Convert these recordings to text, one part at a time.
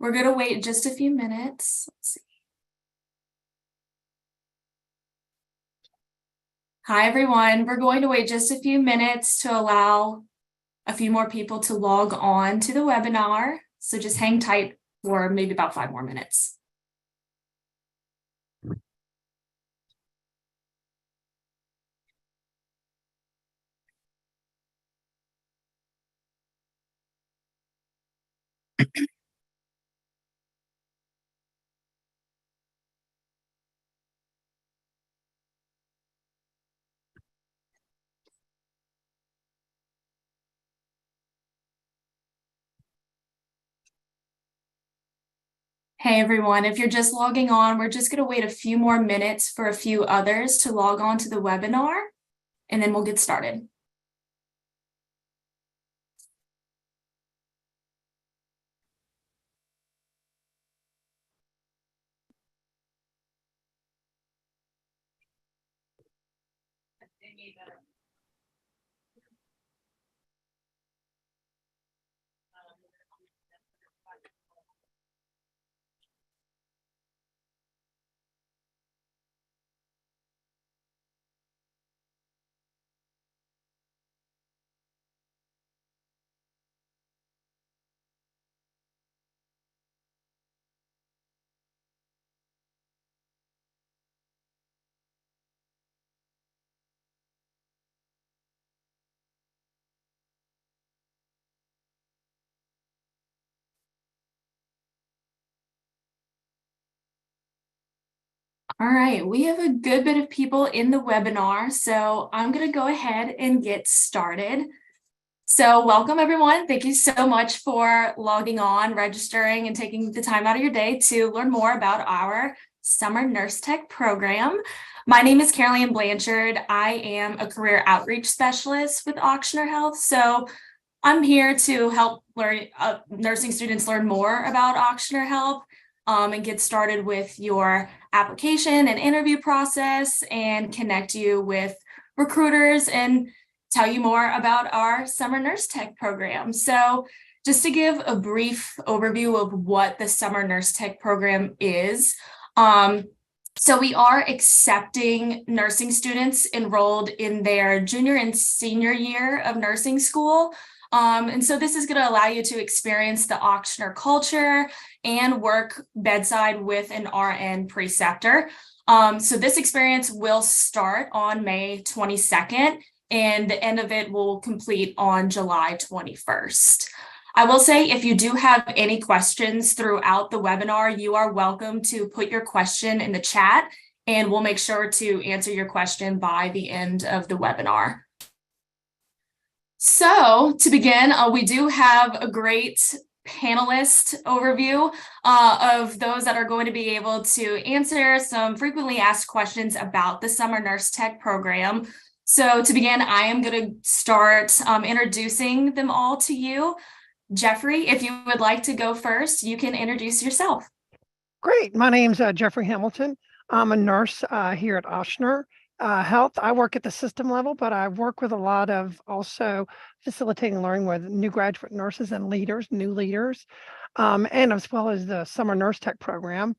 We're going to wait just a few minutes. Let's see. Hi, everyone. We're going to wait just a few minutes to allow a few more people to log on to the webinar. So just hang tight for maybe about 5 more minutes. Hey everyone, if you're just logging on, we're just going to wait a few more minutes for a few others to log on to the webinar, and then we'll get started. All right, we have a good bit of people in the webinar, so I'm going to go ahead and get started. So welcome everyone. Thank you so much for logging on, registering, and taking the time out of your day to learn more about our Summer Nurse Tech program. My name is Caroline Blanchard. I am a career outreach specialist with Ochsner Health. So I'm here to help nursing students learn more about Ochsner Health and get started with your application and interview process and connect you with recruiters and tell you more about our Summer Nurse Tech program. So just to give a brief overview of what the Summer Nurse Tech program is. So we are accepting nursing students enrolled in their junior and senior year of nursing school. And so this is going to allow you to experience the Ochsner culture and work bedside with an RN preceptor. So this experience will start on May 22nd, and the end of it will complete on July 21st. I will say if you do have any questions throughout the webinar, you are welcome to put your question in the chat, and we'll make sure to answer your question by the end of the webinar. So to begin, we do have a great panelist overview of those that are going to be able to answer some frequently asked questions about the Summer Nurse Tech program. So to begin, I am going to start introducing them all to you. Jeffrey, if you would like to go first, you can introduce yourself. Great. My name's Jeffrey Hamilton. I'm a nurse here at Ochsner Health. I work at the system level, but I work with a lot of also facilitating learning with new graduate nurses and leaders, new leaders, and as well as the Summer Nurse Tech program.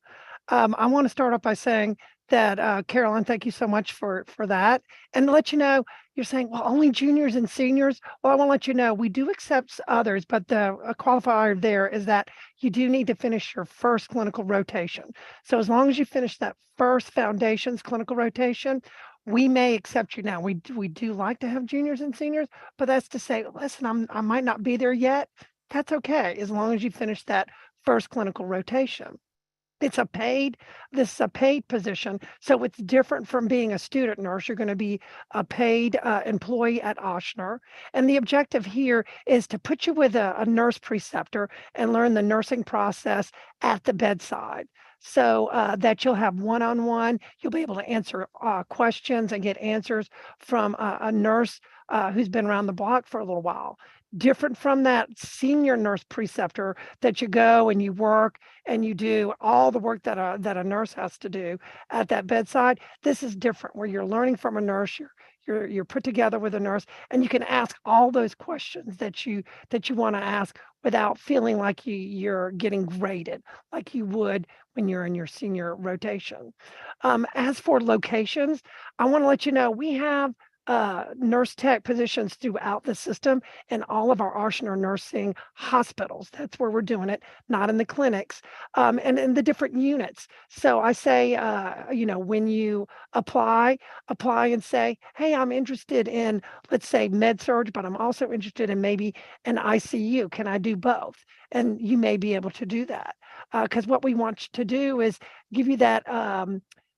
I want to start off by saying that, Carolyn, thank you so much for that. And to let you know, you're saying, well, only juniors and seniors. Well, I want to let you know, we do accept others, but the qualifier there is that you do need to finish your first clinical rotation. So as long as you finish that first foundations clinical rotation, we may accept you now. We do like to have juniors and seniors, but that's to say, listen, I might not be there yet. That's okay, as long as you finish that first clinical rotation. This is a paid position, so it's different from being a student nurse. You're going to be a paid employee at Ochsner, and the objective here is to put you with a nurse preceptor and learn the nursing process at the bedside, so that you'll have one-on-one. You'll be able to answer questions and get answers from a nurse who's been around the block for a little while. Different from that senior nurse preceptor that you go and you work and you do all the work that a nurse has to do at that bedside. This is different, where you're learning from a nurse, you're you're put together with a nurse, and you can ask all those questions that you want to ask without feeling like you're getting graded like you would when you're in your senior rotation. As for locations, I want to let you know we have nurse tech positions throughout the system in all of our Ochsner nursing hospitals. That's where we're doing it, not in the clinics, and in the different units. So I say, when you apply and say, hey, I'm interested in, let's say, med surg, but I'm also interested in maybe an ICU. Can I do both? And you may be able to do that, because what we want to do is give you that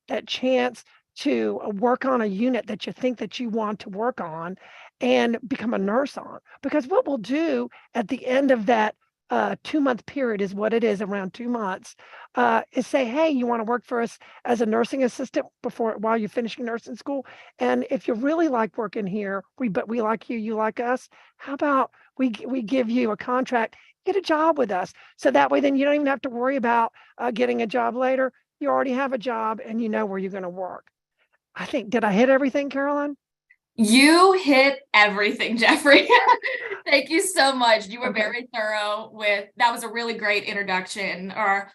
that chance to work on a unit that you think that you want to work on and become a nurse on. Because what we'll do at the end of that 2-month period is what it is, around 2 months, is say, hey, you want to work for us as a nursing assistant while you're finishing nursing school? And if you really like working here, but we like you, you like us, how about we give you a contract, get a job with us. So that way, then you don't even have to worry about getting a job later. You already have a job and you know where you're going to work. I think, did I hit everything, Caroline? You hit everything, Jeffrey. Thank you so much. You were Okay. very thorough that was a really great introduction, or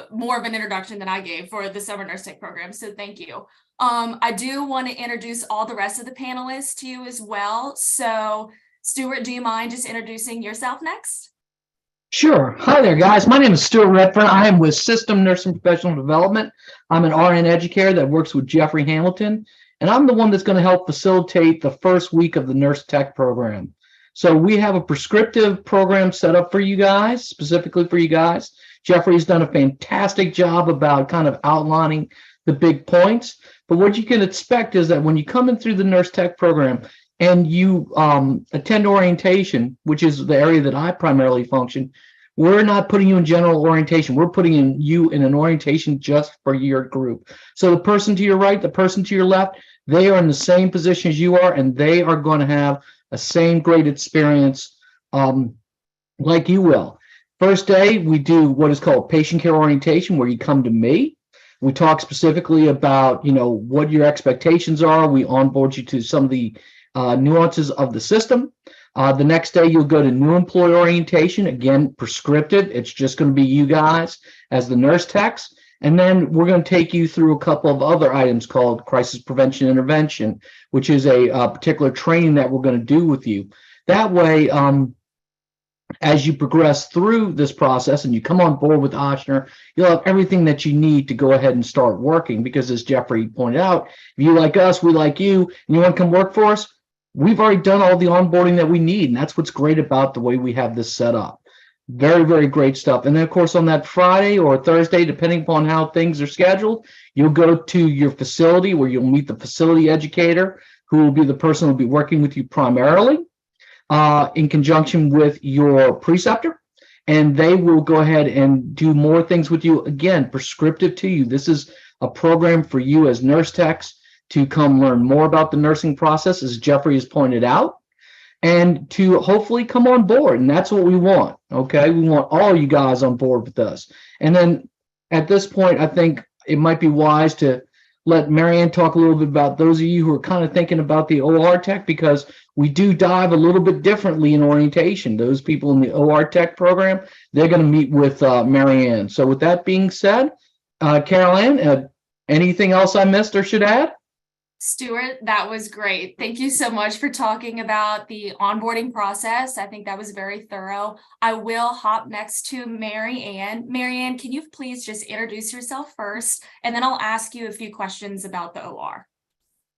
more of an introduction than I gave for the Summer Nurse Tech program. So thank you. I do want to introduce all the rest of the panelists to you as well. So Stuart, do you mind just introducing yourself next? Sure. Hi there, guys. My name is Stuart Redfern. I am with System Nursing Professional Development. I'm an RN educator that works with Jeffrey Hamilton, and I'm the one that's going to help facilitate the first week of the Nurse Tech program. So we have a prescriptive program set up for you guys, specifically for you guys. Jeffrey's done a fantastic job about kind of outlining the big points. But what you can expect is that when you come in through the Nurse Tech program, and you attend orientation, which is the area that I primarily function, we're not putting you in general orientation. We're putting you in an orientation just for your group. So the person to your right, the person to your left, they are in the same position as you are, and they are going to have a same great experience like you will. First day, we do what is called patient care orientation, where you come to me. We talk specifically about, what your expectations are. We onboard you to some of the nuances of the system. The next day, you'll go to new employee orientation, again, prescriptive. It's just going to be you guys as the nurse techs. And then we're going to take you through a couple of other items called crisis prevention intervention, which is a particular training that we're going to do with you. That way, as you progress through this process and you come on board with Ochsner, you'll have everything that you need to go ahead and start working. Because as Jeffrey pointed out, if you like us, we like you, and you want to come work for us, we've already done all the onboarding that we need. And that's what's great about the way we have this set up. Very, very great stuff. And then, of course, on that Friday or Thursday, depending upon how things are scheduled, you'll go to your facility where you'll meet the facility educator, who will be the person who will be working with you primarily in conjunction with your preceptor. And they will go ahead and do more things with you. Again, prescriptive to you. This is a program for you as nurse techs to come learn more about the nursing process, as Jeffrey has pointed out, and to hopefully come on board. And that's what we want, okay? We want all you guys on board with us. And then at this point, I think it might be wise to let Marianne talk a little bit about those of you who are kind of thinking about the OR tech, because we do dive a little bit differently in orientation. Those people in the OR tech program, they're going to meet with Marianne. So with that being said, Caroline, anything else I missed or should add? Stuart, that was great. Thank you so much for talking about the onboarding process. I think that was very thorough. I will hop next to Marianne. Marianne, can you please just introduce yourself first, and then I'll ask you a few questions about the OR.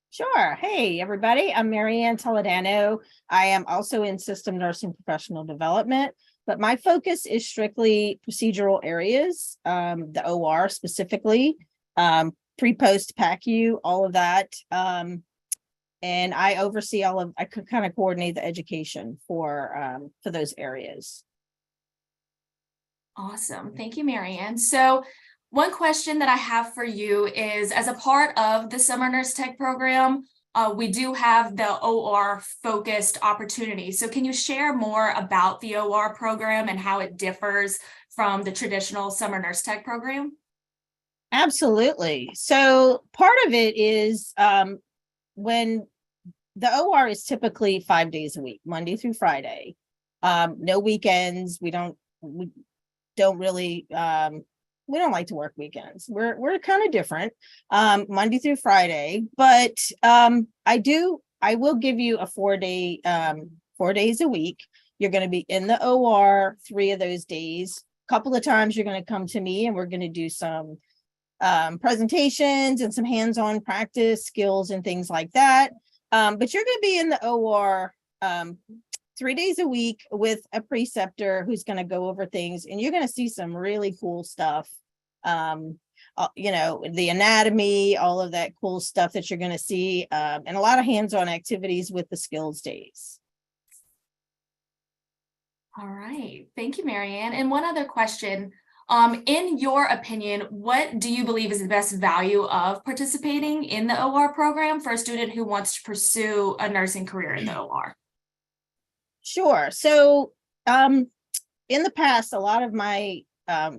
Sure. Hey, everybody. I'm Marianne Toledano. I am also in System Nursing Professional Development, but my focus is strictly procedural areas, the OR specifically, pre-post PACU, all of that. And I oversee I could kind of coordinate the education for those areas. Awesome. Thank you, Marianne. So one question that I have for you is, as a part of the Summer Nurse Tech program, we do have the OR focused opportunity. So can you share more about the OR program and how it differs from the traditional Summer Nurse Tech program? Absolutely. So part of it is when the OR is typically 5 days a week, Monday through Friday. No weekends. We don't really, we don't like to work weekends. We're kind of different. Monday through Friday, but I will give you a 4 day, 4 days a week. You're going to be in the OR 3 of those days. A couple of times you're going to come to me and we're going to do some presentations and some hands-on practice skills and things like that. But you're going to be in the OR 3 days a week with a preceptor who's going to go over things, and you're going to see some really cool stuff. The anatomy, all of that cool stuff that you're going to see, and a lot of hands-on activities with the skills days. All right. Thank you, Marianne. And one other question. In your opinion, what do you believe is the best value of participating in the OR program for a student who wants to pursue a nursing career in the OR? Sure. So in the past, a lot of my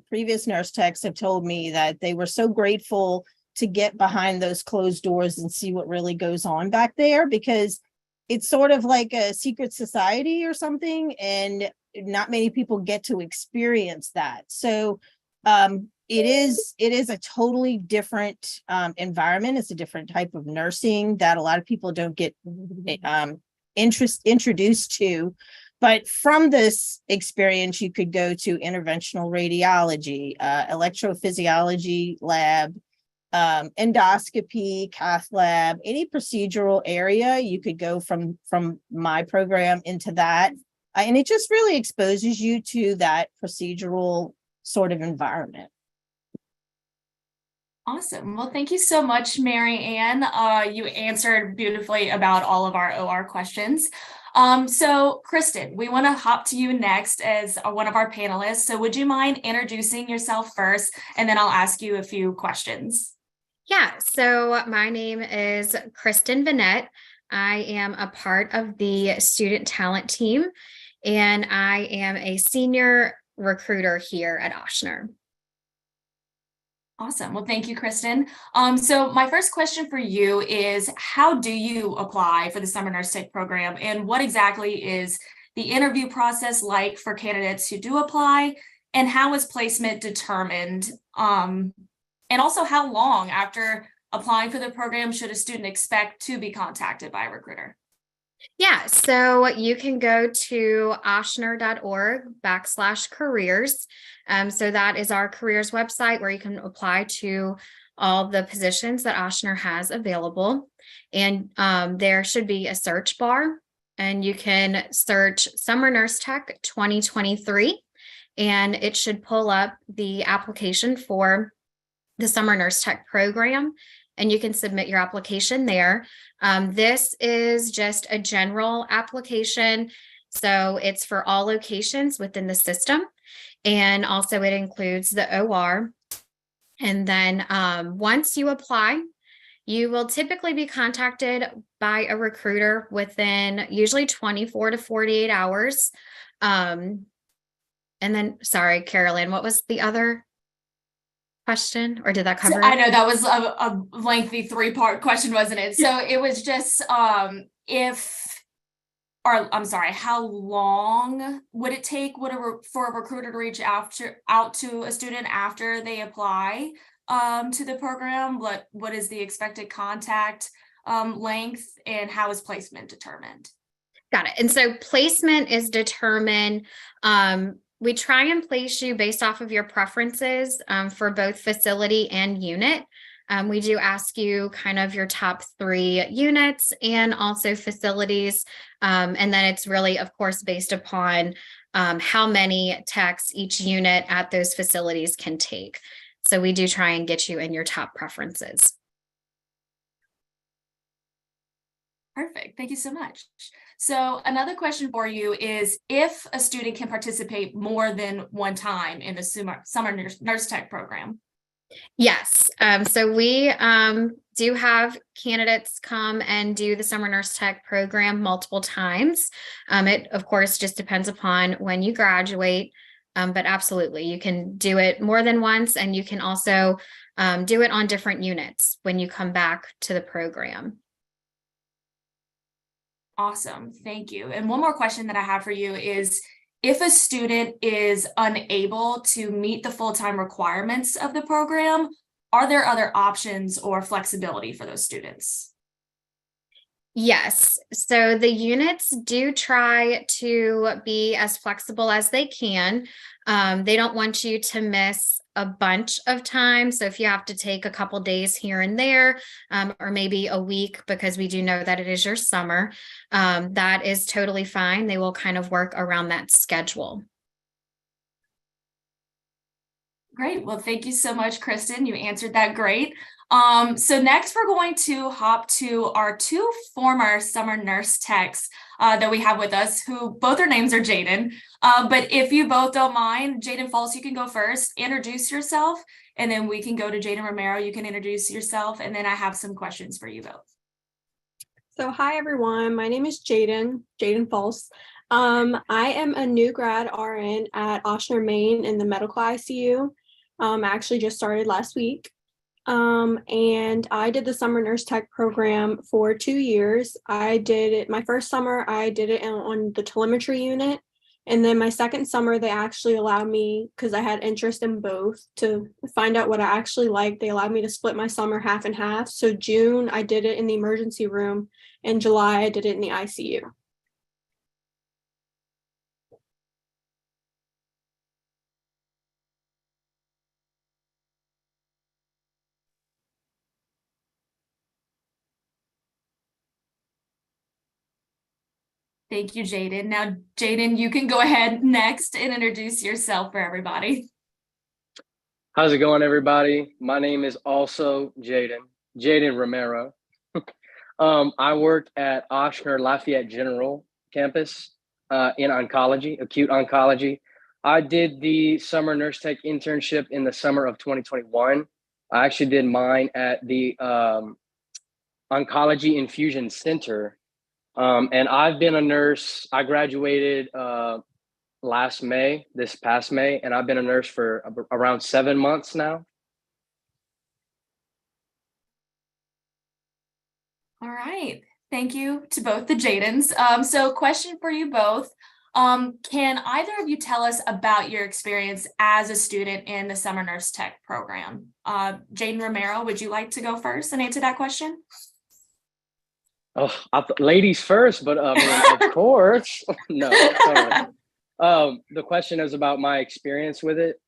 previous nurse techs have told me that they were so grateful to get behind those closed doors and see what really goes on back there, because it's sort of like a secret society or something, and not many people get to experience that. So it is a totally different environment. It's a different type of nursing that a lot of people don't get introduced to. But from this experience, you could go to interventional radiology, electrophysiology lab, endoscopy, cath lab, any procedural area. You could go from my program into that. And it just really exposes you to that procedural sort of environment. Awesome. Well, thank you so much, Mary Ann. You answered beautifully about all of our OR questions. So Kristen, we want to hop to you next as one of our panelists. So would you mind introducing yourself first, and then I'll ask you a few questions. Yeah, so my name is Kristen Vanette. I am a part of the student talent team, and I am a senior recruiter here at Ochsner. Awesome. Well, thank you, Kristen. So my first question for you is, how do you apply for the Summer Nurse Tech program, and what exactly is the interview process like for candidates who do apply, and how is placement determined? And also, how long after applying for the program should a student expect to be contacted by a recruiter? Yeah, so you can go to ochsner.org/careers. So that is our careers website where you can apply to all the positions that Ochsner has available. And there should be a search bar, and you can search Summer Nurse Tech 2023, and it should pull up the application for the Summer Nurse Tech program, and you can submit your application there. This is just a general application, so it's for all locations within the system, and also it includes the OR. And then once you apply, you will typically be contacted by a recruiter within usually 24 to 48 hours. And then, sorry, Carolyn, what was the other question, or did that cover it? I know that was a lengthy 3-part question, wasn't it? So it was just how long would it take for a recruiter to reach out to a student after they apply to the program? What is the expected contact length, and how is placement determined? Got it. And so placement is determined. We try and place you based off of your preferences for both facility and unit. We do ask you kind of your top 3 units and also facilities. And then it's really, of course, based upon how many techs each unit at those facilities can take. So we do try and get you in your top preferences. Perfect. Thank you so much. So another question for you is, if a student can participate more than one time in the Summer Nurse Tech program? Yes. So we do have candidates come and do the Summer Nurse Tech program multiple times. It, of course, just depends upon when you graduate. But absolutely, you can do it more than once, and you can also do it on different units when you come back to the program. Awesome, thank you. And one more question that I have for you is, if a student is unable to meet the full-time requirements of the program, are there other options or flexibility for those students? Yes, so the units do try to be as flexible as they can. They don't want you to miss a bunch of time. So if you have to take a couple days here and there, or maybe a week, because we do know that it is your summer, that is totally fine. They will kind of work around that schedule. Great. Well, thank you so much, Kristen. You answered that great. So next we're going to hop to our two former summer nurse techs that we have with us, who both their names are Jaden. But if you both don't mind, Jaden Falls, you can go first, introduce yourself, and then we can go to Jaden Romero. You can introduce yourself, and then I have some questions for you both. So hi everyone, my name is Jaden Falls. I am a new grad RN at Ochsner, Maine in the medical ICU. I actually just started last week. And I did the summer nurse tech program for 2 years. I did it my first summer, I did it on the telemetry unit. And then my second summer, they actually allowed me, because I had interest in both, to find out what I actually liked. They allowed me to split my summer half and half. So June, I did it in the emergency room. In July, I did it in the ICU. Thank you, Jaden. Now, Jaden, you can go ahead next and introduce yourself for everybody. How's it going, everybody? My name is also Jaden Romero. I work at Ochsner Lafayette General Campus in oncology, acute oncology. I did the summer nurse tech internship in the summer of 2021. I actually did mine at the Oncology Infusion Center. And I've been a nurse. I graduated this past May, and I've been a nurse for around 7 months now. All right. Thank you to both the Jadens. So question for you both. Can either of you tell us about your experience as a student in the summer nurse tech program? Jaden Romero, would you like to go first and answer that question? Oh, ladies first, but of course, no. The question is about my experience with it.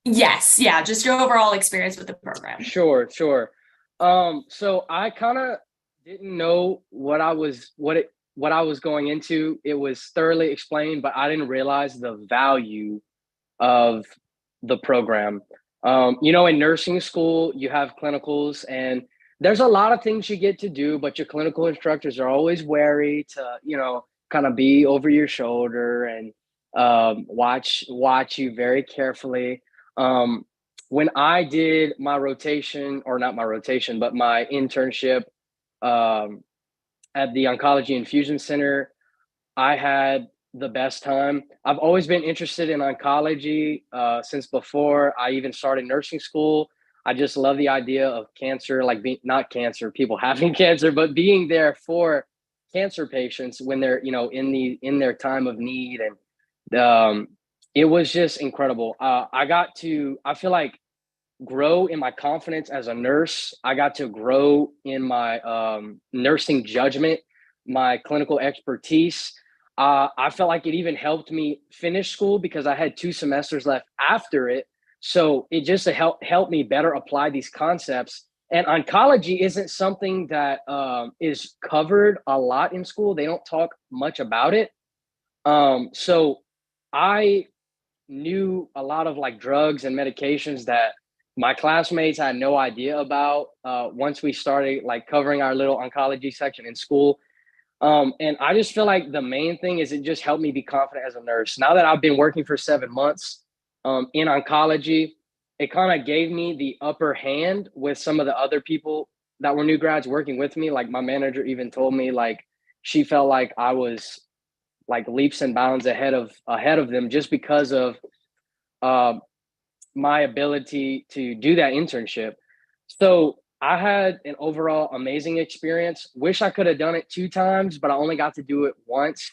Yes, yeah, just your overall experience with the program. Sure. So I kind of didn't know what I was going into. It was thoroughly explained, but I didn't realize the value of the program. In nursing school, you have clinicals, and there's a lot of things you get to do, but your clinical instructors are always wary to, kind of be over your shoulder and watch you very carefully. When I did my rotation, or not my rotation, but my internship at the Oncology Infusion Center, I had the best time. I've always been interested in oncology since before I even started nursing school. I just love the idea of cancer, like not cancer, people having cancer, but being there for cancer patients when they're, in their time of need. And it was just incredible. I feel like, grow in my confidence as a nurse. I got to grow in my nursing judgment, my clinical expertise. I felt like it even helped me finish school because I had 2 semesters left after it. So it just helped me better apply these concepts. And oncology isn't something that is covered a lot in school. They don't talk much about it. So I knew a lot of like drugs and medications that my classmates had no idea about once we started like covering our little oncology section in school. And I just feel like the main thing is it just helped me be confident as a nurse. Now that I've been working for 7 months in oncology, it kind of gave me the upper hand with some of the other people that were new grads working with me. Like my manager even told me like she felt like I was like leaps and bounds ahead of them just because of my ability to do that internship. So I had an overall amazing experience. Wish I could have done it 2 times, but I only got to do it once.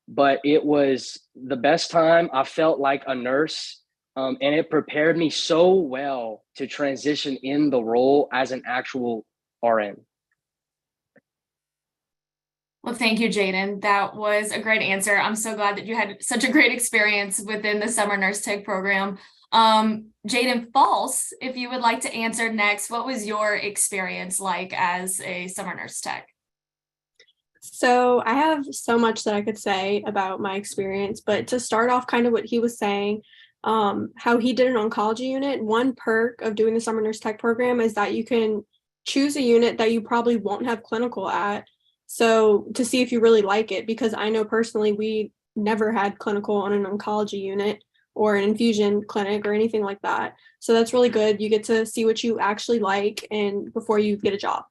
But it was the best time. I felt like a nurse, and it prepared me so well to transition in the role as an actual RN. Well, thank you, Jaden. That was a great answer. I'm so glad that you had such a great experience within the summer nurse tech program. Jaden False, if you would like to answer next, what was your experience like as a summer nurse tech? So I have so much that I could say about my experience, but to start off kind of what he was saying, how he did an oncology unit, one perk of doing the summer nurse tech program is that you can choose a unit that you probably won't have clinical at. So to see if you really like it, because I know personally we never had clinical on an oncology unit or an infusion clinic or anything like that. So that's really good. You get to see what you actually like and before you get a job.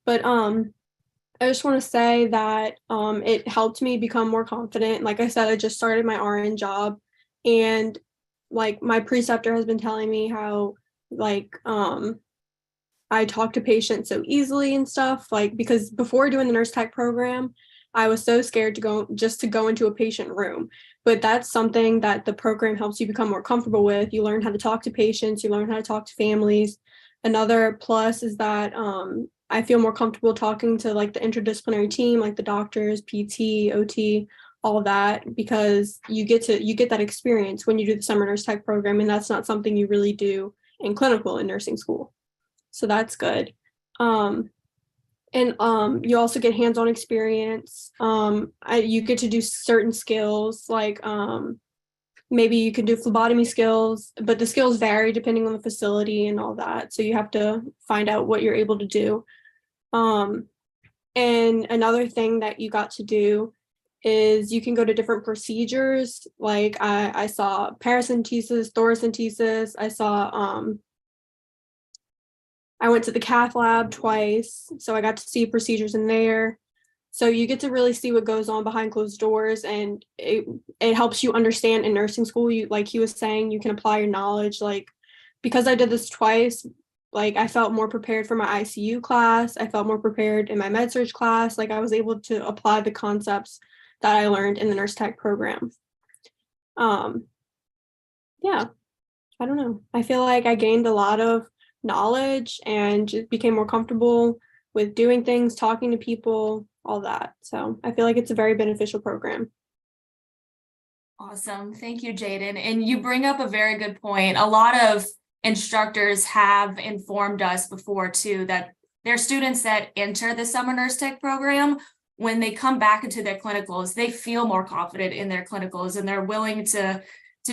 But I just want to say that it helped me become more confident. Like I said, I just started my RN job, and like my preceptor has been telling me how like I talk to patients so easily and stuff. Like because before doing the nurse tech program, I was so scared to go into a patient room. But that's something that the program helps you become more comfortable with. You learn how to talk to patients. You learn how to talk to families. Another plus is that I feel more comfortable talking to like the interdisciplinary team, like the doctors, PT, OT, all of that, because you get that experience when you do the summer nurse tech program, and that's not something you really do in clinical in nursing school. So that's good. And you also get hands-on experience. You get to do certain skills like maybe you can do phlebotomy skills, but the skills vary depending on the facility and all that. So you have to find out what you're able to do. And another thing that you got to do is you can go to different procedures. Like I saw paracentesis, thoracentesis. I went to the cath lab twice, so I got to see procedures in there. So you get to really see what goes on behind closed doors, and it helps you understand in nursing school. You, like he was saying, you can apply your knowledge. Like because I did this twice, like I felt more prepared for my ICU class. I felt more prepared in my med surg class. Like I was able to apply the concepts that I learned in the nurse tech program. Yeah, I don't know. I feel like I gained a lot of knowledge and just became more comfortable with doing things, talking to people, all that. So I feel like it's a very beneficial program. Awesome. Thank you, Jaden. And you bring up a very good point. A lot of instructors have informed us before too that their students that enter the summer nurse tech program, when they come back into their clinicals, they feel more confident in their clinicals and they're willing to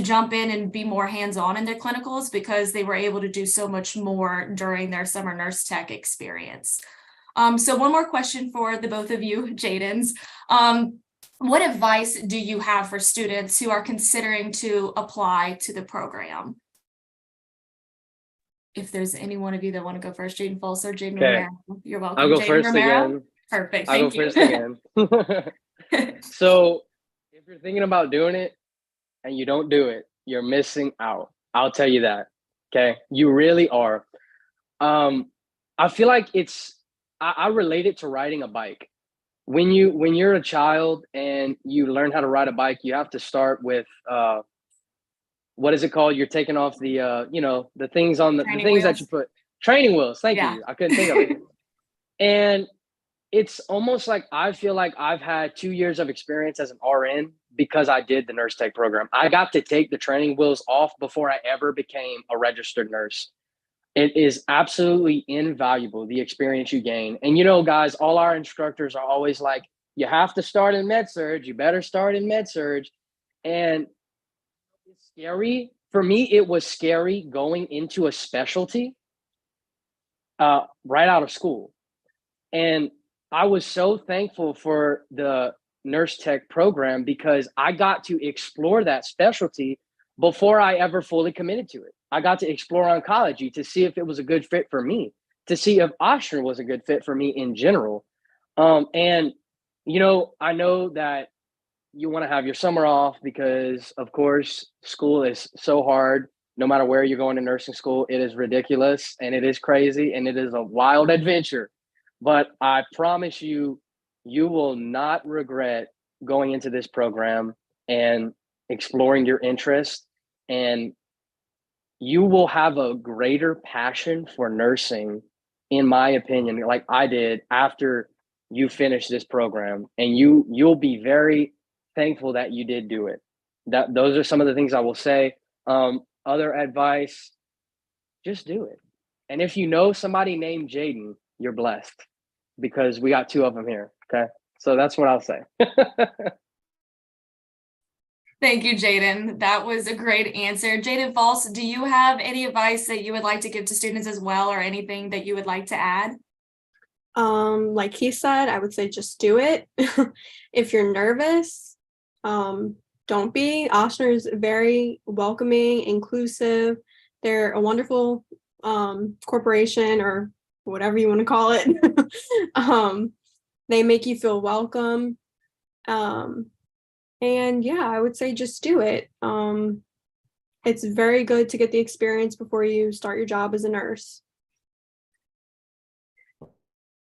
jump in and be more hands-on in their clinicals because they were able to do so much more during their summer nurse tech experience. So one more question for the both of you, Jadens. What advice do you have for students who are considering to apply to the program? If there's any one of you that want to go first, Jaden False or Jaden Romero, you're welcome. I'll go Jaden first Romero? again. Perfect. I'll Thank go you. first again. So if you're thinking about doing it and you don't do it, you're missing out. I'll tell you that. Okay. You really are. I feel like I relate it to riding a bike. When you're a child and you learn how to ride a bike, you have to start with what is it called? You're taking off the the things on the things that you put training wheels. Thank you. I couldn't think of it. And it's almost like I feel like I've had 2 years of experience as an RN because I did the nurse tech program. I got to take the training wheels off before I ever became a registered nurse. It is absolutely invaluable, the experience you gain. And guys, all our instructors are always like, you have to start in med surg. You better start in med surg. And it's scary. For me, it was scary going into a specialty right out of school. And I was so thankful for the nurse tech program because I got to explore that specialty before I ever fully committed to it. I got to explore oncology to see if it was a good fit for me, to see if Ochsner was a good fit for me in general. And I know that you want to have your summer off because, of course, school is so hard. no matter where you're going to nursing school, it is ridiculous and it is crazy and it is a wild adventure. But I promise you, you will not regret going into this program and exploring your interest, and you will have a greater passion for nursing, in my opinion, like I did after you finish this program, and you'll be very thankful that you did do it. That those are some of the things I will say. Other advice, just do it. And if you know somebody named Jaden, you're blessed because we got two of them here. Okay. So that's what I'll say. Thank you, Jaden. That was a great answer. Jaden False, do you have any advice that you would like to give to students as well, or anything that you would like to add? Like he said, I would say just do it. If you're nervous, don't be. Ochsner is very welcoming, inclusive. They're a wonderful corporation, or whatever you want to call it. They make you feel welcome. And yeah, I would say just do it. It's very good to get the experience before you start your job as a nurse.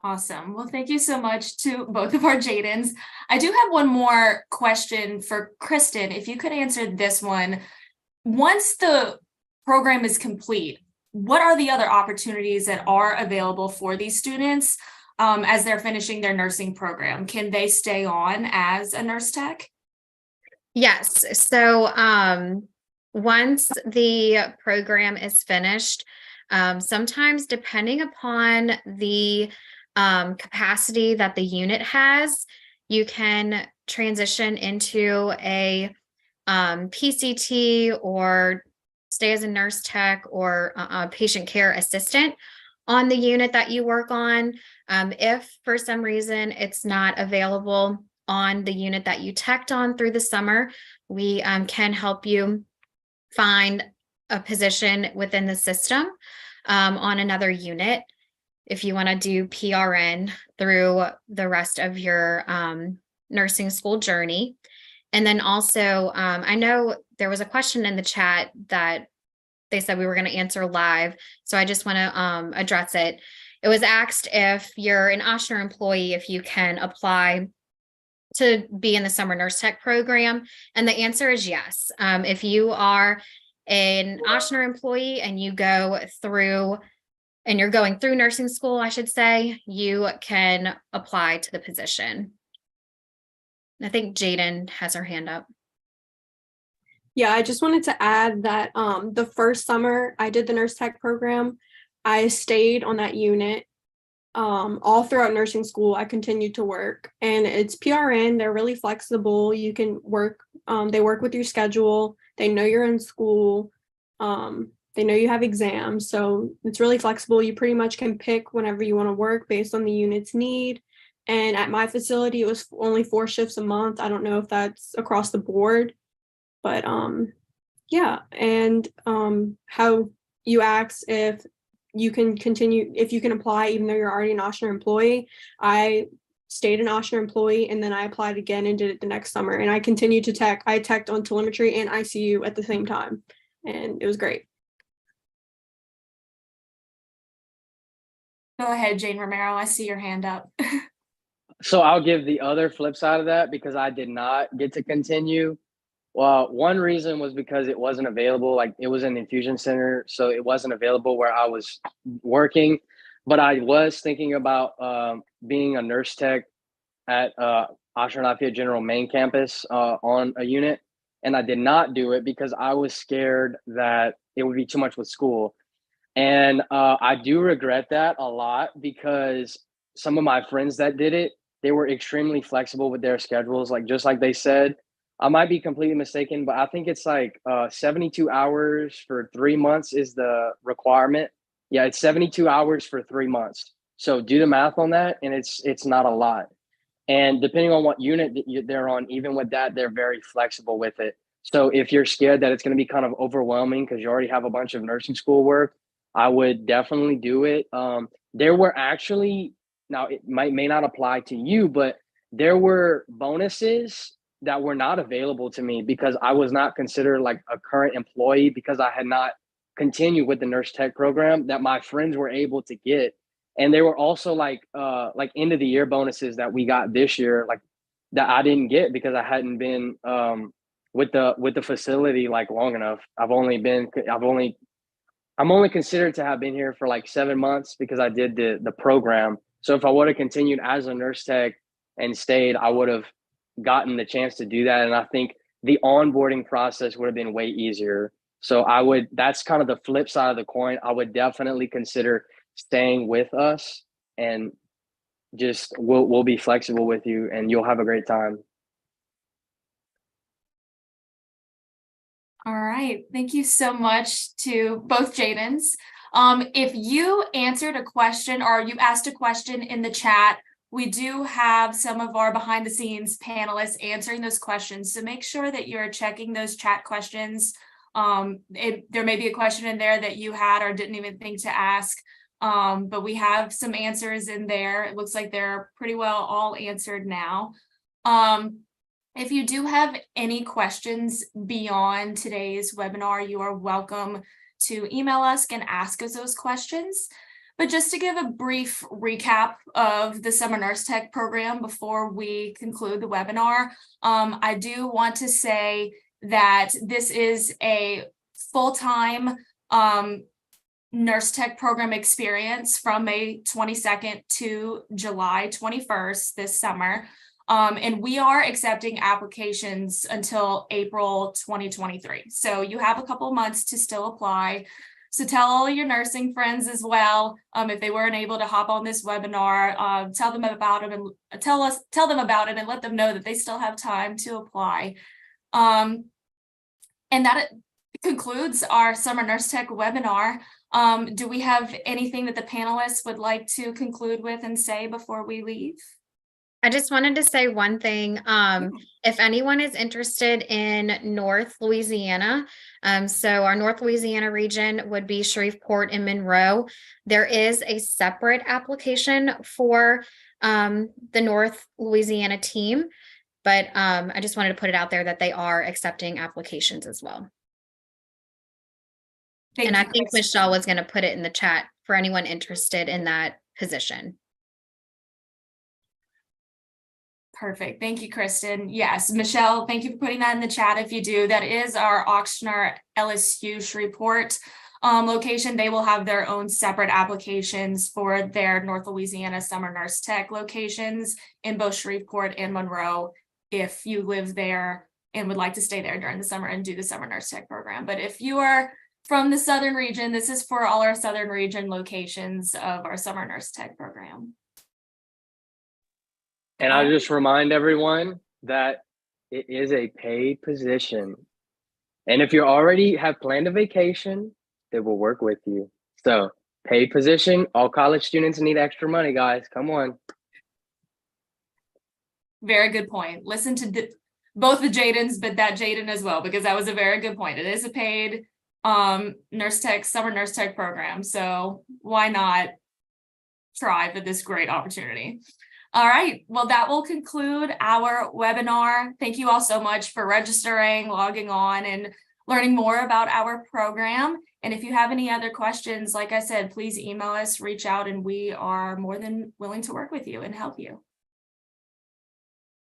Awesome. Well, thank you so much to both of our Jadens. I do have one more question for Kristen. If you could answer this one. Once the program is complete, what are the other opportunities that are available for these students as they're finishing their nursing program? Can they stay on as a nurse tech? Yes. So once the program is finished, sometimes depending upon the capacity that the unit has, you can transition into a PCT or stay as a nurse tech or a patient care assistant on the unit that you work on. If for some reason it's not available on the unit that you teched on through the summer, we can help you find a position within the system on another unit if you want to do PRN through the rest of your nursing school journey. And then also, I know there was a question in the chat that they said we were going to answer live, so I just want to address it. It was asked if you're an Ochsner employee, if you can apply to be in the summer nurse tech program, and the answer is yes. If you are an Ochsner employee and you go through, and you're going through nursing school, I should say, you can apply to the position. I think Jaden has her hand up. Yeah, I just wanted to add that the first summer I did the nurse tech program, I stayed on that unit. All throughout nursing school, I continued to work, and it's PRN. They're really flexible. You can work, they work with your schedule. They know you're in school. They know you have exams, so it's really flexible. You pretty much can pick whenever you want to work based on the unit's need. And at my facility, it was only 4 shifts a month. I don't know if that's across the board, but yeah. And how you asked if you can continue, if you can apply even though you're already an Ochsner employee. I stayed an Ochsner employee, and then I applied again and did it the next summer. And I continued to tech. I teched on telemetry and ICU at the same time, and it was great. Go ahead, Jane Romero. I see your hand up. So I'll give the other flip side of that because I did not get to continue. Well, one reason was because it wasn't available. Like, it was an infusion center, so it wasn't available where I was working. But I was thinking about being a nurse tech at Ochsner Lafayette General main campus on a unit. And I did not do it because I was scared that it would be too much with school. And I do regret that a lot because some of my friends that did it, they were extremely flexible with their schedules. Like, just like they said, I might be completely mistaken, but I think it's like 72 hours for 3 months is the requirement. Yeah, it's 72 hours for 3 months. So do the math on that, and it's not a lot. And depending on what unit they're on, even with that, they're very flexible with it. So if you're scared that it's going to be kind of overwhelming because you already have a bunch of nursing school work, I would definitely do it. There were actually, now it may not apply to you, but there were bonuses that were not available to me because I was not considered like a current employee because I had not continue with the nurse tech program that my friends were able to get. And they were also like end of the year bonuses that we got this year, like that I didn't get because I hadn't been with the facility like long enough. I'm only considered to have been here for like 7 months because I did the program. So if I would have continued as a nurse tech and stayed, I would have gotten the chance to do that. And I think the onboarding process would have been way easier. So that's kind of the flip side of the coin. I would definitely consider staying with us, and just we'll be flexible with you and you'll have a great time. All right, thank you so much to both Jadens. If you answered a question or you asked a question in the chat, we do have some of our behind the scenes panelists answering those questions. So make sure that you're checking those chat questions. There may be a question in there that you had or didn't even think to ask, but we have some answers in there. It looks like they're pretty well all answered now. If you do have any questions beyond today's webinar, you are welcome to email us and ask us those questions. But just to give a brief recap of the Summer Nurse Tech program before we conclude the webinar, I do want to say that this is a full-time Nurse Tech program experience from May 22nd to July 21st this summer. And we are accepting applications until April 2023. So you have a couple months to still apply. So tell all of your nursing friends as well. If they weren't able to hop on this webinar, tell them about it and tell them about it and let them know that they still have time to apply. And that concludes our Summer Nurse Tech webinar. Do we have anything that the panelists would like to conclude with and say before we leave? I just wanted to say one thing. If anyone is interested in North Louisiana, so our North Louisiana region would be Shreveport and Monroe. There is a separate application for the North Louisiana team, but I just wanted to put it out there that they are accepting applications as well. And I think Michelle was going to put it in the chat for anyone interested in that position. Perfect. Thank you, Kristen. Yes, Michelle, thank you for putting that in the chat. If you do, that is our Ochsner LSU Shreveport location. They will have their own separate applications for their North Louisiana Summer Nurse Tech locations in both Shreveport and Monroe if you live there and would like to stay there during the summer and do the Summer Nurse Tech program. But if you are from the Southern region, this is for all our Southern region locations of our Summer Nurse Tech program. And I'll just remind everyone that it is a paid position. And if you already have planned a vacation, they will work with you. So paid position, all college students need extra money, guys. Come on. Very good point. Listen to both the Jadens, but that Jaden as well, because that was a very good point. It is a paid nurse tech, summer nurse tech program. So why not try for this great opportunity? All right, well, that will conclude our webinar. Thank you all so much for registering, logging on, and learning more about our program. And if you have any other questions, like I said, please email us, reach out, and we are more than willing to work with you and help you.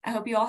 I hope you all